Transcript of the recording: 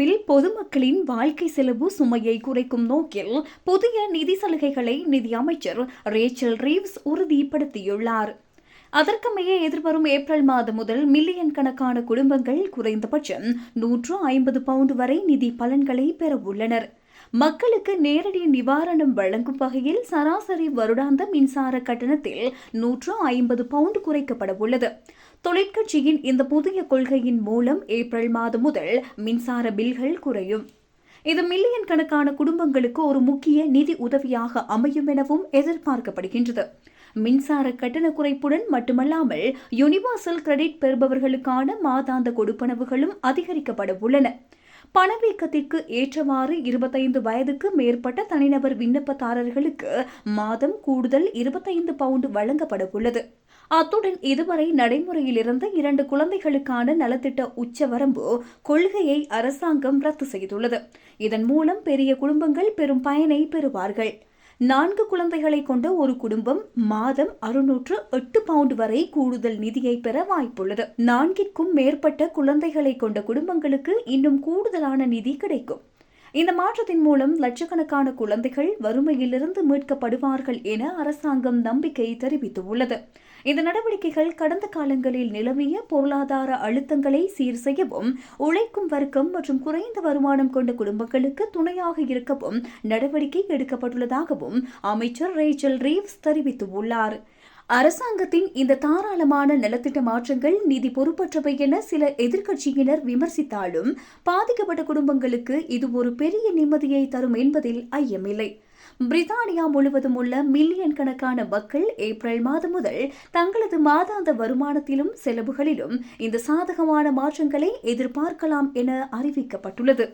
ஆஸ்திரேலியாவில் பொதுமக்களின் வாழ்க்கை செலவு சுமையை குறைக்கும் நோக்கில் புதிய நிதி சலுகைகளை நிதி அமைச்சர் ரேச்சல் ரீவ்ஸ் உறுதிப்படுத்தியுள்ளார். அதற்கமைய எதிர்வரும் ஏப்ரல் மாதம் முதல் மில்லியன் கணக்கான குடும்பங்கள் குறைந்தபட்சம் 150 பவுண்ட் வரை நிதி பலன்களை பெறவுள்ளனர். மக்களுக்கு நேரடி நிவாரணம் வழங்கும் வகையில் சராசரி வருடாந்த மின்சார கட்டணத்தில் 150 பவுண்ட் குறைக்கப்பட உள்ளது. தொழிற்கட்சியின் இந்த புதிய கொள்கையின் மூலம் ஏப்ரல் மாதம் முதல் மின்சார பில்கள் குறையும். இது மில்லியன் கணக்கான குடும்பங்களுக்கு ஒரு முக்கிய நிதி உதவியாக அமையும் எனவும் எதிர்பார்க்கப்படுகின்றது. மின்சார கட்டண குறைப்புடன் மட்டுமல்லாமல் யூனிவர்சல் கிரெடிட் பெறுபவர்களுக்கான மாதாந்த கொடுப்பனவுகளும் அதிகரிக்கப்பட உள்ளன. பணவீக்கத்திற்கு ஏற்றவாறு 25 வயதுக்கு மேற்பட்ட தனிநபர் விண்ணப்பதாரர்களுக்கு மாதம் கூடுதல் 25 பவுண்ட் வழங்கப்பட உள்ளது. அத்துடன் இதுவரை நடைமுறையில் இருந்த 2 குழந்தைகளுக்கான நலத்திட்ட உச்சவரம்பு கொள்கையை அரசாங்கம் ரத்து செய்துள்ளது. இதன் மூலம் பெரிய குடும்பங்கள் பெரும் பயனை பெறுவார்கள். 4 குழந்தைகளை கொண்ட ஒரு குடும்பம் மாதம் 608 பவுண்ட் வரை கூடுதல் நிதியை பெற வாய்ப்புள்ளது. 4க்கும் மேற்பட்ட குழந்தைகளை கொண்ட குடும்பங்களுக்கு இன்னும் கூடுதலான நிதி கிடைக்கும். இந்த மாற்றத்தின் மூலம் லட்சக்கணக்கான குழந்தைகள் வறுமையிலிருந்து மீட்கப்படுவார்கள் என அரசாங்கம் நம்பிக்கை தெரிவித்துள்ளது. இந்த நடவடிக்கைகள் கடந்த காலங்களில் நிலவிய பொருளாதார அழுத்தங்களை சீர் செய்யவும், உழைக்கும் வர்க்கம் மற்றும் குறைந்த வருமானம் கொண்ட குடும்பங்களுக்கு துணையாக இருக்கவும் நடவடிக்கை எடுக்கப்பட்டுள்ளதாகவும் அமைச்சர் ரேச்சல் ரீவ்ஸ் தெரிவித்துள்ளார். அரசாங்கத்தின் இந்த தாராளமான நலத்திட்ட மாற்றங்கள் நிதி பொறுப்பற்றவை என சில எதிர்க்கட்சியினர் விமர்சித்தாலும், பாதிக்கப்பட்ட குடும்பங்களுக்கு இது ஒரு பெரிய நிம்மதியை தரும் என்பதில் ஐயமில்லை. பிரித்தானியா முழுவதும் உள்ள மில்லியன் கணக்கான மக்கள் ஏப்ரல் மாதம் முதல் தங்களது மாதாந்த வருமானத்திலும் செலவுகளிலும் இந்த சாதகமான மாற்றங்களை எதிர்பார்க்கலாம் என அறிவிக்கப்பட்டுள்ளது.